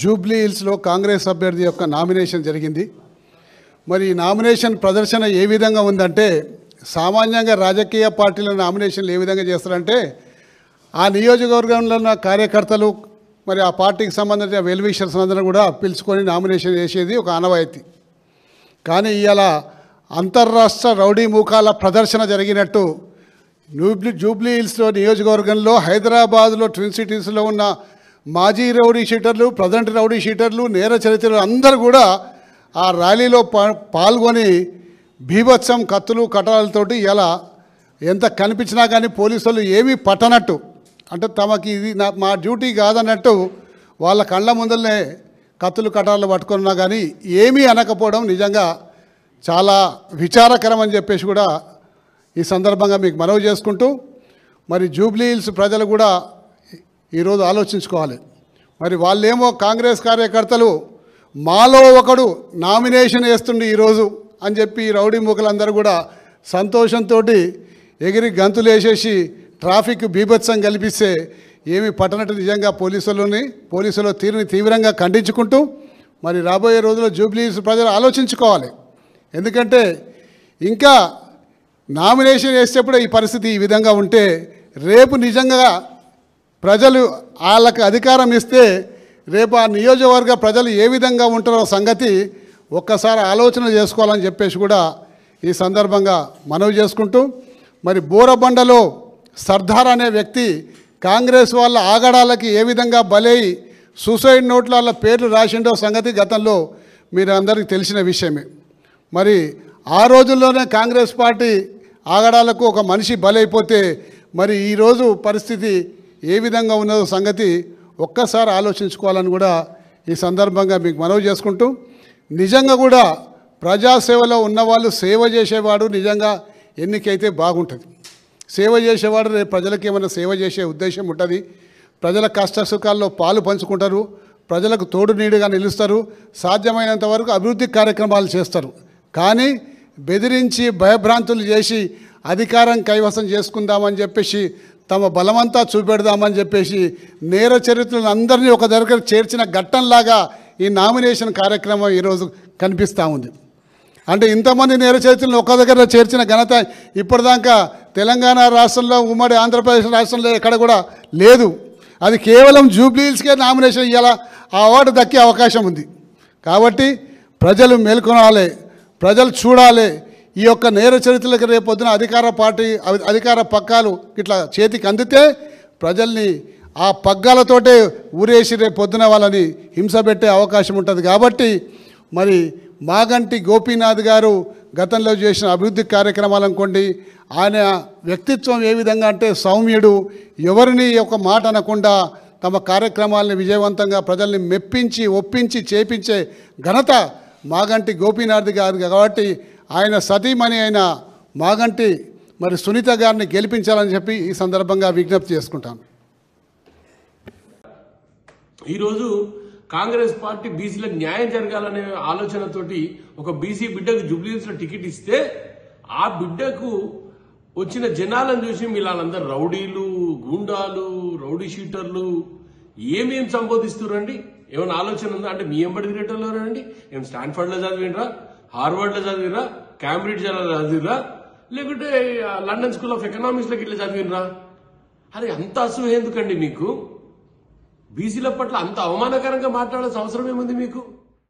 Jubilee హిల్స్లో కాంగ్రెస్ అభ్యర్థి యొక్క నామినేషన్ జరిగింది. మరి నామినేషన్ ప్రదర్శన ఏ విధంగా ఉందంటే, సామాన్యంగా రాజకీయ పార్టీల నామినేషన్లు ఏ విధంగా చేస్తారంటే, ఆ నియోజకవర్గంలో ఉన్న కార్యకర్తలు మరి ఆ పార్టీకి సంబంధించిన వెల్ విషర్స్ అందరూ కూడా పిలుచుకొని నామినేషన్ చేసేది ఒక ఆనవాయితీ. కానీ ఇవాళ అంతర్రాష్ట్ర రౌడీ మూకాల ప్రదర్శన జరిగినట్టు జూబ్లీ హిల్స్లో నియోజకవర్గంలో, హైదరాబాద్లో ట్విన్ సిటీస్లో ఉన్న మాజీ రౌడీ షీటర్లు, ప్రజెంట్ రౌడీ షీటర్లు, నేర చరిత్రలు అందరూ కూడా ఆ ర్యాలీలో పాల్గొని బీభత్సం కత్తులు కటాలతోటి ఇలా ఎంత కనిపించినా కానీ పోలీసులు ఏమీ పట్టనట్టు, అంటే తమకి ఇది మా డ్యూటీ కాదన్నట్టు వాళ్ళ కళ్ళ ముందరనే కత్తులు కటాలు పట్టుకున్నా కానీ ఏమీ అనకపోవడం నిజంగా చాలా విచారకరం అని చెప్పేసి కూడా ఈ సందర్భంగా మీకు మనవి చేసుకుంటూ, మరి జూబ్లీ హిల్స్ ప్రజలు కూడా ఈరోజు ఆలోచించుకోవాలి. మరి వాళ్ళేమో కాంగ్రెస్ కార్యకర్తలు మాలో ఒకడు నామినేషన్ వేస్తుండే ఈరోజు అని చెప్పి రౌడీ మూకలందరూ కూడా సంతోషంతో ఎగిరి గంతులు వేసేసి ట్రాఫిక్ బీభత్సం కల్పిస్తే ఏమి పట్టనట్టు నిజంగా పోలీసుల తీరుని తీవ్రంగా ఖండించుకుంటూ, మరి రాబోయే రోజుల్లో జూబ్లీ హిల్స్ ప్రజలు ఆలోచించుకోవాలి. ఎందుకంటే ఇంకా నామినేషన్ వేసేటప్పుడు ఈ పరిస్థితి ఈ విధంగా ఉంటే, రేపు నిజంగా ప్రజలు వాళ్ళకి అధికారం ఇస్తే రేపు ఆ నియోజకవర్గ ప్రజలు ఏ విధంగా ఉంటారో సంగతి ఒక్కసారి ఆలోచన చేసుకోవాలని చెప్పేసి కూడా ఈ సందర్భంగా మనవి చేసుకుంటూ, మరి బోరబండలో సర్దార్ అనే వ్యక్తి కాంగ్రెస్ వాళ్ళ ఆగడాలకి ఏ విధంగా బలై సూసైడ్ నోట్ల వాళ్ళ పేర్లు రాసిండో సంగతి గతంలో మీరు అందరికీ తెలిసిన విషయమే. మరి ఆ రోజుల్లోనే కాంగ్రెస్ పార్టీ ఆగడాలకు ఒక మనిషి బలైపోతే మరి ఈరోజు పరిస్థితి ఏ విధంగా ఉన్నదో సంగతి ఒక్కసారి ఆలోచించుకోవాలని కూడా ఈ సందర్భంగా మీకు మనవి చేసుకుంటూ, నిజంగా కూడా ప్రజాసేవలో ఉన్నవాళ్ళు సేవ చేసేవాడు నిజంగా ఎన్నికైతే బాగుంటుంది. సేవ చేసేవాడు రేపు ప్రజలకు ఏమైనా సేవ చేసే ఉద్దేశం ఉంటుంది. ప్రజల కష్ట సుఖాల్లో పాలు పంచుకుంటారు, ప్రజలకు తోడు నీడుగా నిలుస్తారు, సాధ్యమైనంత వరకు అభివృద్ధి కార్యక్రమాలు చేస్తారు. కానీ బెదిరించి భయభ్రాంతులు చేసి అధికారం కైవసం చేసుకుందామని చెప్పేసి తమ బలమంతా చూపెడదామని చెప్పేసి నేర చరిత్రలను అందరినీ ఒక దగ్గర చేర్చిన ఘట్టంలాగా ఈ నామినేషన్ కార్యక్రమం ఈరోజు కనిపిస్తూ ఉంది. అంటే ఇంతమంది నేర చరిత్రలను ఒక దగ్గర చేర్చిన ఘనత ఇప్పటిదాకా తెలంగాణ రాష్ట్రంలో, ఉమ్మడి ఆంధ్రప్రదేశ్ రాష్ట్రంలో ఎక్కడ కూడా లేదు. అది కేవలం జూబ్లీ హిల్స్కే నామినేషన్ ఇవ్వాలా, ఆ అవార్డు దక్కే అవకాశం ఉంది. కాబట్టి ప్రజలు మేల్కొనాలి, ప్రజలు చూడాలి. ఈ యొక్క నేర చరిత్రలకు రేపొద్దున అధికార పగ్గాలు ఇట్లా చేతికి అందితే ప్రజల్ని ఆ పగ్గాలతోటే ఊరేసి రేపొద్దున వాళ్ళని హింస పెట్టే అవకాశం ఉంటుంది. కాబట్టి మరి మాగంటి గోపీనాథ్ గారు గతంలో చేసిన అభివృద్ధి కార్యక్రమాలు అనుకోండి, ఆయన వ్యక్తిత్వం ఏ విధంగా అంటే సౌమ్యుడు, ఎవరిని ఒక మాట అనకుండా తమ కార్యక్రమాలని విజయవంతంగా ప్రజల్ని మెప్పించి ఒప్పించి చేపించే ఘనత మాగంటి గోపీనాథ్ గారు. కాబట్టి ఆయన సతీమణి అయిన మాగంటి మరి సునీత గారిని గెలిపించాలని చెప్పి ఈ సందర్భంగా విజ్ఞప్తి చేసుకుంటాను. ఈరోజు కాంగ్రెస్ పార్టీ బీసీలకు న్యాయం జరగాలనే ఆలోచనతోటి ఒక బీసీ బిడ్డకు జూబ్లీ హిల్స్ లో టికెట్ ఇస్తే ఆ బిడ్డకు వచ్చిన జనాలను చూసి వీళ్ళందరూ రౌడీలు, గూండాలు, రౌడీ షీటర్లు ఏమేం సంబోధిస్తున్నారండి? ఏమైనా ఆలోచన ఉందా? అంటే మీ ఎంబడి తిరిగేటోళ్ళండి? ఏం స్టాన్ఫర్డ్ లో చదివినరా, హార్వర్డ్ లో చదివిరా, క్యాంబ్రిడ్జ్ లో చదివిరా, లేకుంటే లండన్ స్కూల్ ఆఫ్ ఎకనామిక్స్ లోకి ఇట్లా చదివినరా? అరే అంత అసూయ ఎందుకండి మీకు? బీసీల పట్ల అంత అవమానకరంగా మాట్లాడాల్సిన అవసరం ఏముంది మీకు?